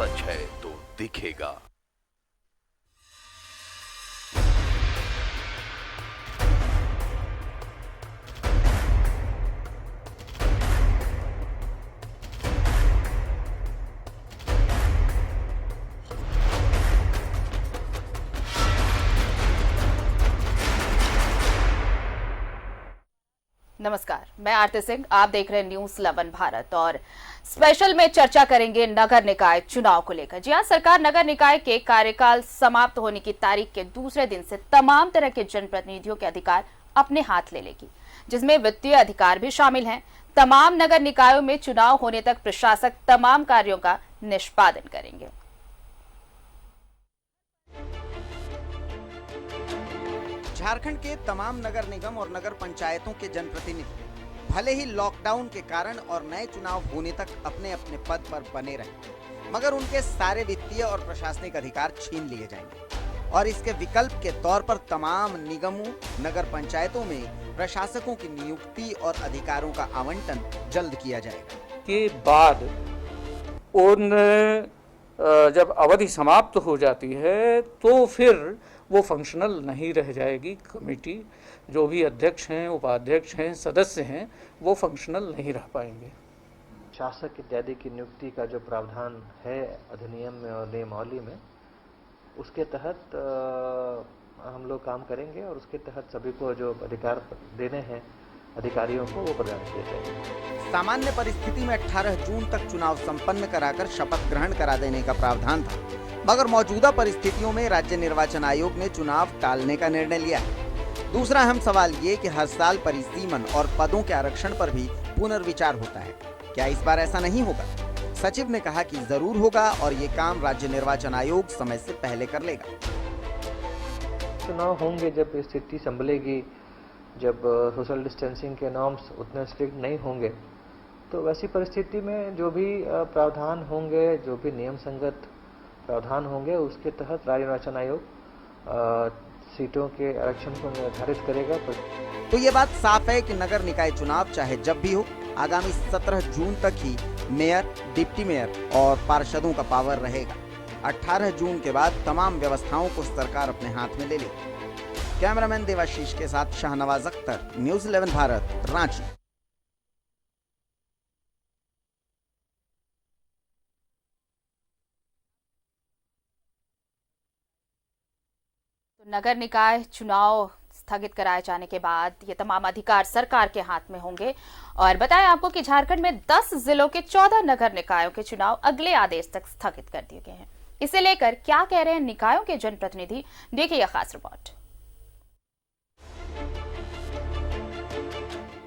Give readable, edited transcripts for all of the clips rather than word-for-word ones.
सच है तो दिखेगा। नमस्कार, मैं आरती सिंह। आप देख रहे हैं न्यूज 11 भारत और स्पेशल में चर्चा करेंगे नगर निकाय चुनाव को लेकर। जी हां, सरकार नगर निकाय के कार्यकाल समाप्त होने की तारीख के दूसरे दिन से तमाम तरह के जनप्रतिनिधियों के अधिकार अपने हाथ ले लेगी, जिसमें वित्तीय अधिकार भी शामिल हैं। तमाम नगर निकायों में चुनाव होने तक प्रशासक तमाम कार्यों का निष्पादन करेंगे। झारखंड के तमाम नगर निगम और नगर पंचायतों के जनप्रतिनिधि भले ही लॉकडाउन के कारण और नए चुनाव होने तक अपने अपने पद पर बने रहे, मगर उनके सारे वित्तीय और प्रशासनिक अधिकार छीन लिए जाएंगे और इसके विकल्प के तौर पर तमाम निगमों, नगर पंचायतों में प्रशासकों की नियुक्ति और अधिकारों का आवंटन जल्द किया जाएगा। के बाद उन जब अवधि समाप्त हो जाती है तो फिर वो फंक्शनल नहीं रह जाएगी। कमेटी जो भी अध्यक्ष हैं, उपाध्यक्ष हैं, सदस्य हैं, वो फंक्शनल नहीं रह पाएंगे। शासक इत्यादि की नियुक्ति का जो प्रावधान है अधिनियम में और नियमावली में, उसके तहत हम लोग काम करेंगे और उसके तहत सभी को जो अधिकार देने हैं अधिकारियों को वो प्रदान किए जाएंगे। सामान्य परिस्थिति में 18 जून तक चुनाव संपन्न कराकर शपथ ग्रहण करा देने का प्रावधान था, मगर मौजूदा परिस्थितियों में राज्य निर्वाचन आयोग ने चुनाव टालने का निर्णय लिया है। दूसरा अहम सवाल ये कि हर साल परिसीमन और पदों के आरक्षण पर भी पुनर्विचार होता है। क्या इस बार ऐसा नहीं होगा? सचिव ने कहा कि जरूर होगा और ये काम राज्य निर्वाचन आयोग समय से पहले कर लेगा। चुनाव होंगे जब स्थिति संभलेगी, जब सोशल डिस्टेंसिंग के नॉर्म्स उतने स्ट्रिक्ट नहीं होंगे, तो वैसी परिस्थिति में जो भी प्रावधान होंगे, जो भी नियम संगत प्रावधान होंगे, उसके तहत राज्य निर्वाचन आयोग सीटों के आरक्षण को निर्धारित करेगा। तो ये बात साफ है कि नगर निकाय चुनाव चाहे जब भी हो, आगामी 17 जून तक ही मेयर, डिप्टी मेयर और पार्षदों का पावर रहेगा। 18 जून के बाद तमाम व्यवस्थाओं को सरकार अपने हाथ में ले लेगी। कैमरामैन देवाशीष के साथ शाहनवाज अख्तर, न्यूज 11 भारत, रांची। तो नगर निकाय चुनाव स्थगित कराए जाने के बाद ये तमाम अधिकार सरकार के हाथ में होंगे। और बताएं आपको कि झारखंड में 10 जिलों के 14 नगर निकायों के चुनाव अगले आदेश तक स्थगित कर दिए गए हैं। इसे लेकर क्या कह रहे हैं निकायों के जनप्रतिनिधि, देखिए यह खास रिपोर्ट।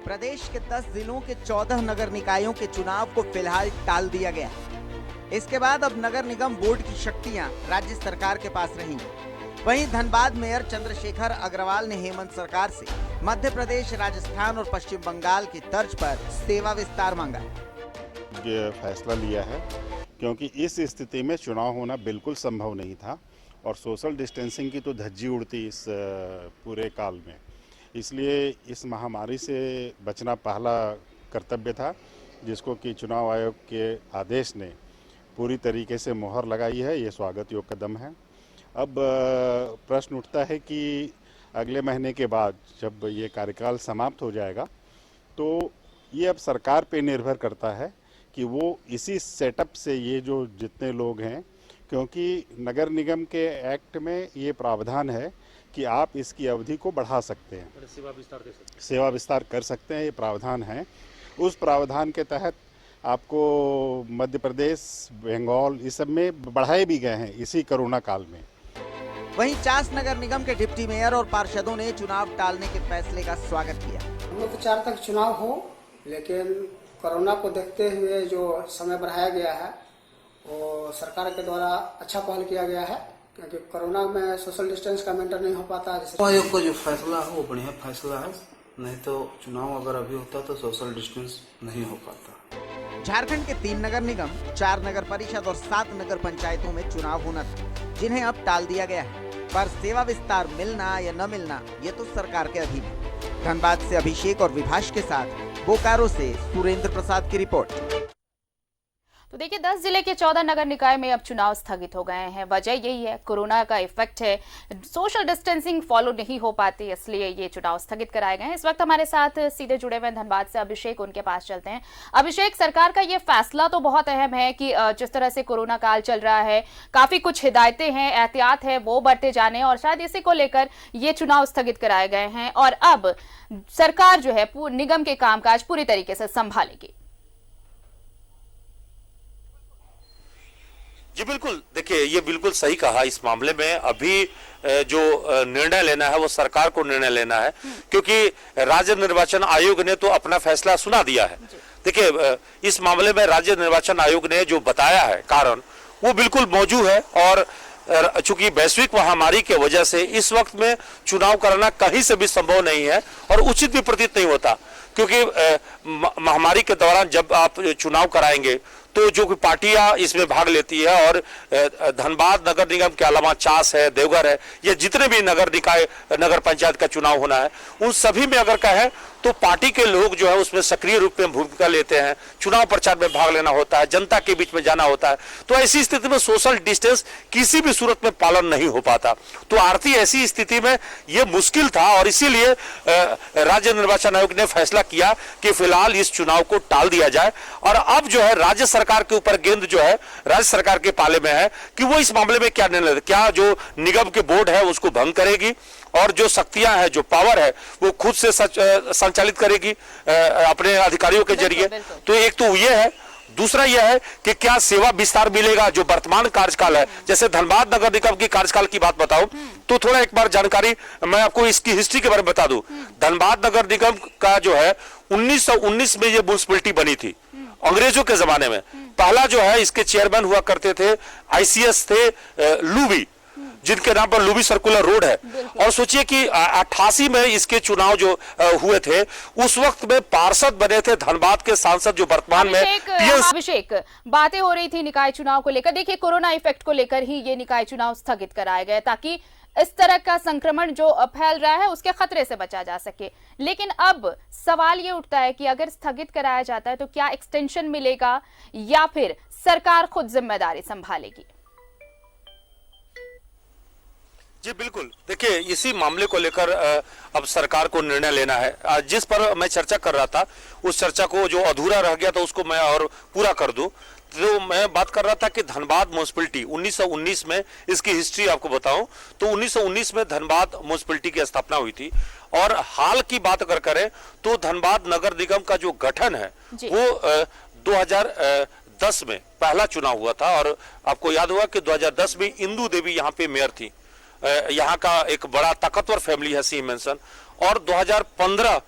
प्रदेश के 10 जिलों के 14 नगर निकायों के चुनाव को फिलहाल टाल दिया गया है। इसके बाद अब नगर निगम बोर्ड की शक्तियां राज्य सरकार के पास रहेंगी। वहीं धनबाद मेयर चंद्रशेखर अग्रवाल ने हेमंत सरकार से मध्य प्रदेश, राजस्थान और पश्चिम बंगाल की तर्ज पर सेवा विस्तार मांगा है। ये फैसला लिया है क्योंकि इस स्थिति में चुनाव होना बिल्कुल संभव नहीं था और सोशल डिस्टेंसिंग की तो धज्जी उड़ती इस पूरे काल में। इसलिए इस महामारी से बचना पहला कर्तव्य था, जिसको कि चुनाव आयोग के आदेश ने पूरी तरीके से मुहर लगाई है। ये स्वागत योग्य कदम है। अब प्रश्न उठता है कि अगले महीने के बाद जब ये कार्यकाल समाप्त हो जाएगा तो ये अब सरकार पे निर्भर करता है कि वो इसी सेटअप से ये जो जितने लोग हैं, क्योंकि नगर निगम के एक्ट में ये प्रावधान है कि आप इसकी अवधि को बढ़ा सकते हैं, सेवा विस्तार कर सकते हैं, ये प्रावधान है। उस प्रावधान के तहत आपको मध्य प्रदेश, बंगाल, इस सब में बढ़ाए भी गए हैं इसी कोरोना काल में। वहीं 40 नगर निगम के डिप्टी मेयर और पार्षदों ने चुनाव टालने के फैसले का स्वागत किया। हम लोग 4 तक चुनाव हो, लेकिन कोरोना को देखते हुए जो समय बढ़ाया गया है वो सरकार के द्वारा अच्छा पहल किया गया है, क्योंकि कोरोना में सोशल डिस्टेंस का मेंटेन नहीं हो पाता। आयोग का जो फैसला है वो बढ़िया फैसला है, नहीं तो चुनाव अगर अभी होता तो सोशल डिस्टेंस नहीं हो पाता। झारखंड के 3 नगर निगम, 4 नगर परिषद और 7 नगर पंचायतों में चुनाव होना था, जिन्हें अब टाल दिया गया है। पर सेवा विस्तार मिलना या न मिलना ये तो सरकार के अधीन है। धनबाद से अभिषेक और विभाष के साथ बोकारो से सुरेंद्र प्रसाद की रिपोर्ट। तो देखिए 10 जिले के 14 नगर निकाय में अब चुनाव स्थगित हो गए हैं। वजह यही है, कोरोना का इफेक्ट है, सोशल डिस्टेंसिंग फॉलो नहीं हो पाती, इसलिए ये चुनाव स्थगित कराए गए हैं। इस वक्त हमारे साथ सीधे जुड़े हुए धनबाद से अभिषेक, उनके पास चलते हैं। अभिषेक, सरकार का ये फैसला तो बहुत अहम है कि जिस तरह से कोरोना काल चल रहा है, काफी कुछ हिदायतें हैं, एहतियात है, वो बढ़ते जाने, और शायद इसी को लेकर ये चुनाव स्थगित कराए गए हैं और अब सरकार जो है निगम के कामकाज पूरी तरीके से संभालेगी। जी बिल्कुल, देखिए ये बिल्कुल सही कहा। इस मामले में अभी जो निर्णय लेना है वो सरकार को निर्णय लेना है, क्योंकि राज्य निर्वाचन आयोग ने तो अपना फैसला सुना दिया है। देखिए इस मामले में राज्य निर्वाचन आयोग ने जो बताया है कारण, वो बिल्कुल मौजूद है, और चूंकि वैश्विक महामारी के वजह से इस वक्त में चुनाव कराना कहीं से भी संभव नहीं है और उचित भी प्रतीत नहीं होता, क्योंकि महामारी के दौरान जब आप चुनाव कराएंगे तो जो कि पार्टियां इसमें भाग लेती है, और धनबाद नगर निगम के अलावा चास है, देवघर है, ये जितने भी नगर निकाय नगर पंचायत का चुनाव होना है, उन सभी में अगर कहें तो पार्टी के लोग जो है उसमें सक्रिय रूप में भूमिका लेते हैं, चुनाव प्रचार में भाग लेना होता है, जनता के बीच में जाना होता है। तो ऐसी स्थिति में सोशल डिस्टेंस किसी भी सूरत में पालन नहीं हो पाता। तो आरती ऐसी स्थिति में ये मुश्किल था, और इसीलिए राज्य निर्वाचन आयोग ने फैसला किया कि फिलहाल इस चुनाव को टाल दिया जाए। और अब जो है राज्य सरकार के ऊपर गेंद जो है राज्य सरकार के पाले में है कि वो इस मामले में क्या निर्णय, क्या जो निगम के बोर्ड है उसको भंग करेगी, और जो शक्तियां हैं, जो पावर है, वो खुद से संचालित करेगी अपने अधिकारियों के जरिए। तो एक तो ये है, दूसरा यह है कि क्या सेवा विस्तार मिलेगा जो वर्तमान कार्यकाल है। जैसे धनबाद नगर निगम की कार्यकाल की बात बताऊं तो थोड़ा एक बार जानकारी मैं आपको इसकी हिस्ट्री के बारे में बता दूं। धनबाद नगर निगम का जो है 1919 में ये म्युनिसिपैलिटी बनी थी, अंग्रेजों के जमाने में। पहला जो है इसके चेयरमैन हुआ करते थे आईसीएस थे लूबी, जिनके नाम पर लूबी सर्कुलर रोड है। और सोचिए कि 88 में इसके चुनाव जो हुए थे, उस वक्त में पार्षद बने थे धनबाद के सांसद जो वर्तमान में अभिषेक, बातें हो रही थी निकाय चुनाव को लेकर। देखिए कोरोना इफेक्ट को लेकर ही ये निकाय चुनाव स्थगित कराए गए, ताकि इस तरह का संक्रमण जो फैल रहा है उसके खतरे से बचा जा सके। लेकिन अब सवाल ये उठता है कि अगर स्थगित कराया जाता है तो क्या एक्सटेंशन मिलेगा या फिर सरकार खुद जिम्मेदारी संभालेगी? जी बिल्कुल, देखिए इसी मामले को लेकर अब सरकार को निर्णय लेना है। जिस पर मैं चर्चा कर रहा था, उस चर्चा को जो अधूरा रह गया तो उसको मैं और पूरा कर दूं। तो मैं बात कर रहा था कि धनबाद म्युनिसिपैलिटी 1919 में, इसकी हिस्ट्री आपको बताऊं तो 1919 में धनबाद म्युनिसिपैलिटी की स्थापना हुई थी। और हाल की बात अगर करें तो धनबाद नगर निगम का जो गठन है वो 2010 में पहला चुनाव हुआ था। और आपको याद होगा कि 2010 में इंदू देवी यहाँ पे मेयर थी। यहाँ का एक बड़ा ताकतवर फैमिली है सी मेंशन। और 2015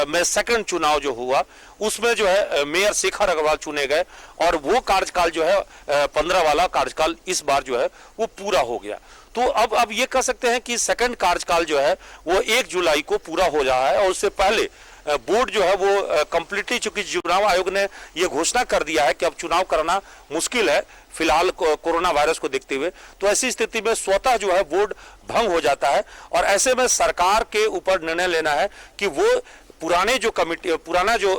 में सेकंड चुनाव जो हुआ उसमें जो है मेयर शेखर अग्रवाल चुने गए, और वो कार्यकाल जो है 15 वाला कार्यकाल इस बार जो है वो पूरा हो गया। तो अब ये कह सकते हैं कि सेकंड कार्यकाल जो है वो 1 जुलाई को पूरा हो रहा है। और उससे पहले बोर्ड जो है वो कंप्लीटली, चूंकि चुनाव आयोग ने ये घोषणा कर दिया है कि अब चुनाव कराना मुश्किल है फिलहाल कोरोना वायरस को देखते हुए, तो ऐसी स्थिति में स्वतः जो है बोर्ड भंग हो जाता है। और ऐसे में सरकार के ऊपर निर्णय लेना है कि वो पुराने जो कमिटी, पुराना जो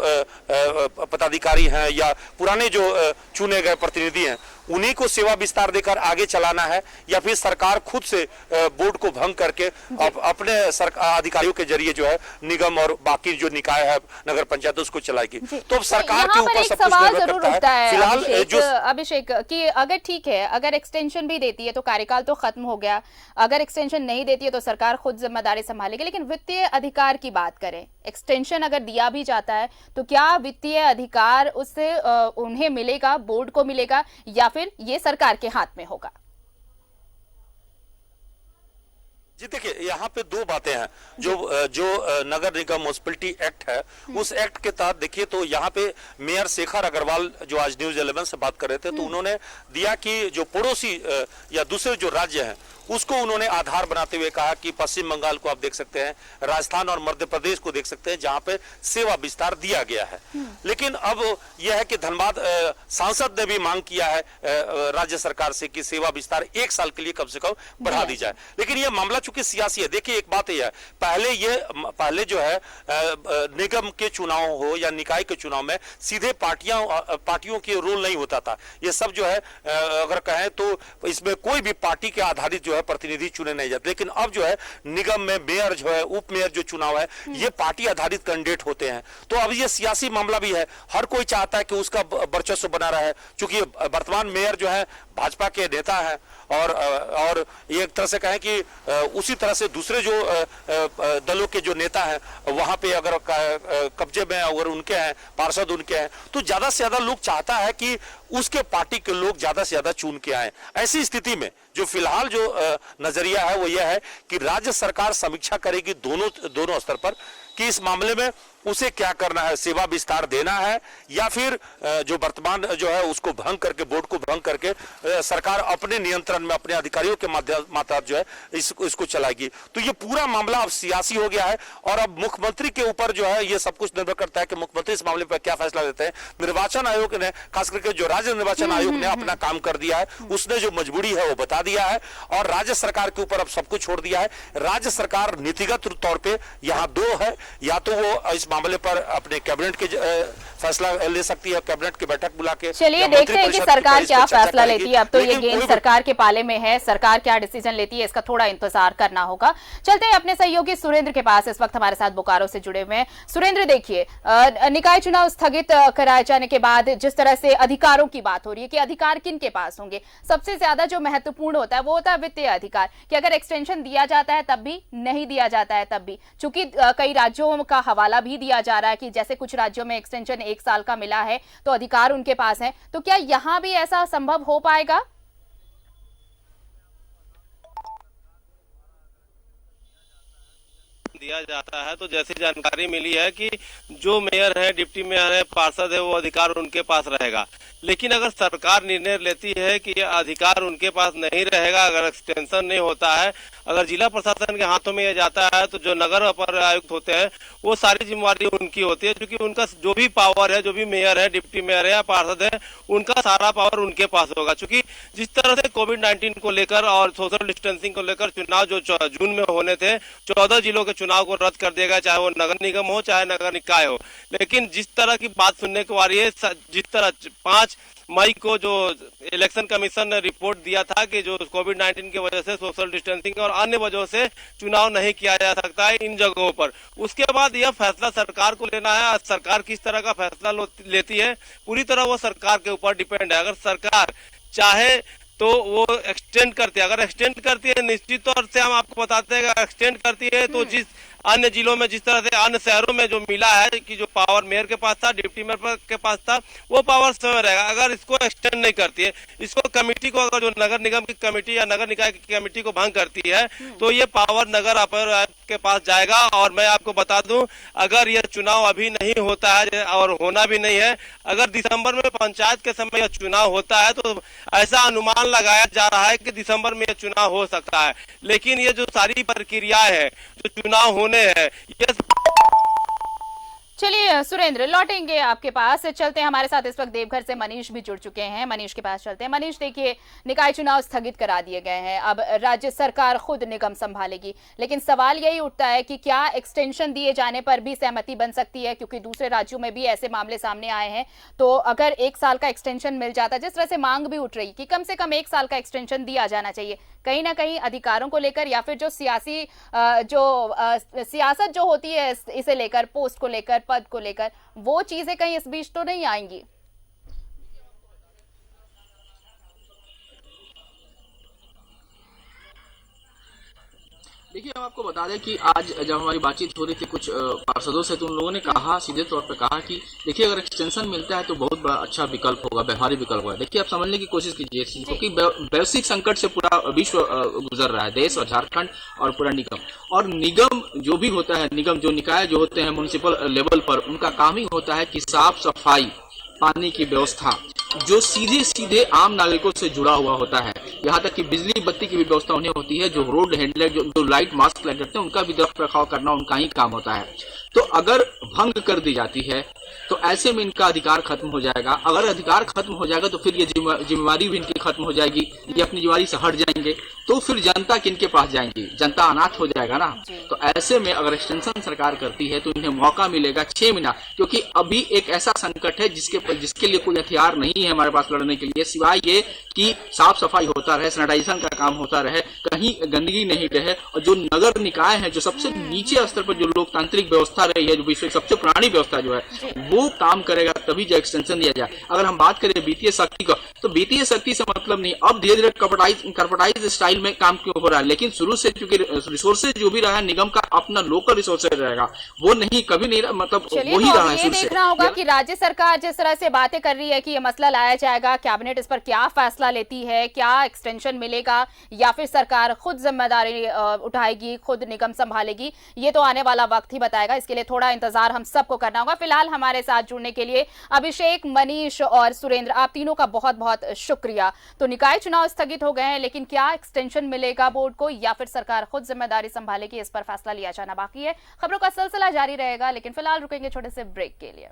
पदाधिकारी हैं या पुराने जो चुने गए प्रतिनिधि हैं, उन्हीं को सेवा विस्तार देकर आगे चलाना है, या फिर सरकार खुद से बोर्ड को भंग करके अपने अधिकारियों के जरिए जो है निगम और बाकी जो निकाय है नगर पंचायत उसको चलाएगी। तो अब सरकार के ऊपर सब कुछ निर्भर करता है। फिलहाल अभिषेक कि अगर ठीक है, अगर एक्सटेंशन भी देती है तो कार्यकाल तो खत्म हो गया, अगर एक्सटेंशन नहीं देती है तो सरकार खुद जिम्मेदारी संभालेगी। लेकिन वित्तीय अधिकार की बात करें, एक्सटेंशन अगर दिया भी जाता है तो क्या वित्तीय अधिकार उससे उन्हें मिलेगा, बोर्ड को मिलेगा, या फिर ये सरकार के हाथ में होगा? जी देखिए यहाँ पे दो बातें हैं। जो नगर निगम म्युनिसिपैलिटी एक्ट है, उस एक्ट के तहत देखिए तो यहाँ पे मेयर शेखर अग्रवाल जो आज न्यूज़ 11 से बात कर रहे थे, तो उन्होंने दिया कि जो पड़ोसी या दूसरे जो राज्य हैं उसको उन्होंने आधार बनाते हुए कहा कि पश्चिम बंगाल को आप देख सकते हैं, राजस्थान और मध्य प्रदेश को देख सकते हैं, जहां पे सेवा विस्तार दिया गया है। लेकिन अब यह है कि धनबाद सांसद ने भी मांग किया है राज्य सरकार से कि सेवा विस्तार 1 साल के लिए कम से कम बढ़ा दी जाए। लेकिन यह मामला चूंकि सियासी है, देखिए एक बात यह है, पहले जो है निगम के चुनाव हो या निकाय के चुनाव में सीधे पार्टियों के रोल नहीं होता था। ये सब जो है अगर कहें तो इसमें कोई भी पार्टी के आधारित जो है प्रतिनिधि चुने नहीं जाते। लेकिन अब जो है निगम में मेयर जो है, उप मेयर जो चुनाव है, ये पार्टी आधारित कैंडिडेट होते हैं। तो अब ये सियासी मामला भी है, हर कोई चाहता है कि उसका वर्चस्व बना रहे। चूंकि वर्तमान मेयर जो है भाजपा के नेता है और एक तरह से कहें कि उसी तरह से दूसरे जो दलों के जो नेता हैं वहां पे अगर कब्जे में अगर उनके हैं, पार्षद उनके हैं, तो ज्यादा से ज्यादा लोग चाहता है कि उसके पार्टी के लोग ज्यादा से ज्यादा चुन के आए। ऐसी स्थिति में जो फिलहाल जो नजरिया है वो यह है कि राज्य सरकार समीक्षा करेगी दोनों स्तर पर कि इस मामले में उसे क्या करना है, सेवा विस्तार देना है या फिर जो वर्तमान जो है उसको भंग करके, बोर्ड को भंग करके सरकार अपने नियंत्रण में अपने अधिकारियों के माध्यम जो है इसको चलाएगी। तो ये पूरा मामला अब सियासी हो गया है और अब मुख्यमंत्री के ऊपर जो है ये सब कुछ निर्भर करता है कि मुख्यमंत्री इस मामले पर क्या फैसला लेते हैं। निर्वाचन आयोग ने, खास करके जो राज्य निर्वाचन आयोग ने अपना काम कर दिया है, उसने जो मजबूरी है वो बता दिया है और राज्य सरकार के ऊपर अब सब कुछ छोड़ दिया है। राज्य सरकार नीतिगत तौर पर यहाँ दो है, या तो वो इस मामले पर अपने कैबिनेट के फैसला ले सकती है, कैबिनेट की बैठक बुला के। चलिए देखते हैं कि सरकार क्या फैसला लेती है। अब तो ये गेंद सरकार के पाले में है, सरकार क्या डिसीजन लेती है इसका थोड़ा इंतजार करना होगा। चलते हैं अपने सहयोगी सुरेंद्र के पास, इस वक्त हमारे साथ बोकारो से जुड़े हुए हैं। सुरेंद्र, देखिए निकाय चुनाव स्थगित कराए जाने के बाद जिस तरह से अधिकारों की बात हो रही है कि अधिकार किन के पास होंगे, सबसे ज्यादा जो महत्वपूर्ण होता है वो होता है वित्तीय अधिकार, कि अगर एक्सटेंशन दिया जाता है तब भी, नहीं दिया जाता है तब भी। चूंकि कई राज्यों का हवाला भी दिया जा रहा है कि जैसे कुछ राज्यों में एक्सटेंशन 1 साल का मिला है तो अधिकार उनके पास है, तो क्या यहां भी ऐसा संभव हो पाएगा? दिया जाता है तो जैसी जानकारी मिली है कि जो मेयर है, डिप्टी मेयर है, पार्षद है, वो अधिकार उनके पास रहेगा। लेकिन अगर सरकार निर्णय लेती है कि ये अधिकार उनके पास नहीं रहेगा, अगर एक्सटेंशन नहीं होता है, अगर जिला प्रशासन के हाथों में ये जाता है तो जो नगर अपर आयुक्त होते हैं वो सारी जिम्मेवारी उनकी होती है, क्योंकि उनका जो भी पावर है, जो भी मेयर है, डिप्टी मेयर है या पार्षद है, उनका सारा पावर उनके पास होगा। क्योंकि जिस तरह से कोविड-19 को लेकर और सोशल डिस्टेंसिंग को लेकर चुनाव जो जून में होने थे, 14 जिलों के चुनाव को रद्द कर दिया गया, चाहे वो नगर निगम हो चाहे नगर निकाय हो। लेकिन जिस तरह की बात सुनने को आ रही है, जिस तरह 5 मई को जो इलेक्शन कमीशन ने रिपोर्ट दिया था कि जो कोविड-19 की वजह से सोशल डिस्टेंसिंग और अन्य वजहों से चुनाव नहीं किया जा सकता है इन जगहों पर, उसके बाद यह फैसला सरकार को लेना है। सरकार किस तरह का फैसला लेती है पूरी तरह वो सरकार के ऊपर डिपेंड है। अगर सरकार चाहे तो वो एक्सटेंड करती है, अगर एक्सटेंड करती है निश्चित तौर से हम आपको बताते हैं कि एक्सटेंड करती है तो जिस अन्य जिलों में, जिस तरह से अन्य शहरों में जो मिला है कि जो पावर मेयर के पास था, डिप्टी मेयर के पास था, वो पावर स्वयं रहेगा। अगर इसको एक्सटेंड नहीं करती है, इसको कमेटी को, अगर जो नगर निगम की कमेटी या नगर निकाय की कमेटी को भंग करती है तो ये पावर नगर अपर आयुक्त के पास जाएगा। और मैं आपको बता दूं, अगर यह चुनाव अभी नहीं होता है और होना भी नहीं है, अगर दिसंबर में पंचायत के समय यह चुनाव होता है तो ऐसा अनुमान लगाया जा रहा है कि दिसंबर में यह चुनाव हो सकता है। लेकिन ये जो सारी प्रक्रियाएं है, जो चुनाव होने हैं, ये चलिए सुरेंद्र, लौटेंगे आपके पास। चलते हैं, हमारे साथ इस वक्त देवघर से मनीष भी जुड़ चुके हैं, मनीष के पास चलते हैं। मनीष, देखिए निकाय चुनाव स्थगित करा दिए गए हैं, अब राज्य सरकार खुद निगम संभालेगी, लेकिन सवाल यही उठता है कि क्या एक्सटेंशन दिए जाने पर भी सहमति बन सकती है, क्योंकि दूसरे राज्यों में भी ऐसे मामले सामने आए हैं। तो अगर 1 साल का एक्सटेंशन मिल जाता, जिस तरह से मांग भी उठ रही कि कम से कम 1 साल का एक्सटेंशन दिया जाना चाहिए, कहीं ना कहीं अधिकारों को लेकर या फिर जो सियासी सियासत जो होती है इसे लेकर, पोस्ट को लेकर, पद को लेकर, वो चीजें कहीं इस बीच तो नहीं आएंगी? देखिए, हम आपको बता दें कि आज जब हमारी बातचीत हो रही थी कुछ पार्षदों से, तो उन लोगों ने कहा, सीधे तौर पर कहा कि देखिए अगर एक्सटेंशन मिलता है तो बहुत बड़ा अच्छा विकल्प होगा, व्यवहारिक विकल्प होगा। देखिए आप समझने की कोशिश कीजिए, क्योंकि वैश्विक संकट से पूरा विश्व गुजर रहा है, देश और झारखंड और पूरा निगम। और निगम जो भी होता है, निगम जो निकाय जो होते हैं म्युनिसिपल लेवल पर, उनका काम ही होता है कि साफ सफाई, पानी की व्यवस्था जो सीधे सीधे आम नागरिकों से जुड़ा हुआ होता है। यहाँ तक कि बिजली बत्ती की भी व्यवस्था उन्हें होती है, जो रोड हैंडलर जो लाइट मास्क लग करते हैं उनका भी रख रखाव करना उनका ही काम होता है। तो अगर भंग कर दी जाती है तो ऐसे में इनका अधिकार खत्म हो जाएगा। अगर अधिकार खत्म हो जाएगा तो फिर ये जिम्मेवारी भी इनकी खत्म हो जाएगी, ये अपनी जिम्मेवारी से हट जाएंगे, तो फिर जनता किनके पास जाएंगी? जनता अनाथ हो जाएगा ना। तो ऐसे में अगर एक्सटेंशन सरकार करती है तो इन्हें मौका मिलेगा 6 महीना, क्योंकि अभी एक ऐसा संकट है जिसके लिए कोई हथियार नहीं है हमारे पास लड़ने के लिए, सिवाय ये कि साफ सफाई होता रहे, सैनिटाइजेशन का काम होता रहे, कहीं गंदगी नहीं रहे, और जो नगर निकाय है, जो सबसे नीचे स्तर पर जो लोकतांत्रिक व्यवस्था रही है, जो विश्व की सबसे पुरानी व्यवस्था जो है वो काम करेगा, तभी जो एक्सटेंशन दिया जाए। अगर हम बात करें वित्तीय शक्ति का, तो वित्तीय शक्ति से मतलब नहीं, अब धीरे धीरे कॉर्पोरेटाइज स्टाइल में काम क्यों हो रहा है, लेकिन शुरू से चूंकि रिसोर्सेज जो भी रहा है निगम का अपना लोकल रिसोर्सेज रहेगा, वो नहीं कभी नहीं, मतलब वही रहा है। ये देखना होगा कि राज्य सरकार जिस तरह से बातें कर रही है कि ये मसला लाया जाएगा, कैबिनेट इस पर क्या फैसला लेती है, क्या एक्सटेंशन मिलेगा या फिर सरकार खुद जिम्मेदारी उठाएगी, खुद निगम संभालेगी, ये तो आने वाला वक्त ही बताएगा। इसके लिए थोड़ा इंतजार हम सबको करना होगा। फिलहाल हमारे साथ जुड़ने के लिए अभिषेक, मनीष और सुरेंद्र, आप तीनों का बहुत बहुत शुक्रिया। तो निकाय चुनाव स्थगित हो गए हैं, लेकिन क्या एक्सटेंशन मिलेगा बोर्ड को या फिर सरकार खुद जिम्मेदारी संभालेगी, इस पर फैसला लिया जाना बाकी है। खबरों का सिलसिला जारी रहेगा, लेकिन फिलहाल रुकेंगे छोटे से ब्रेक के लिए।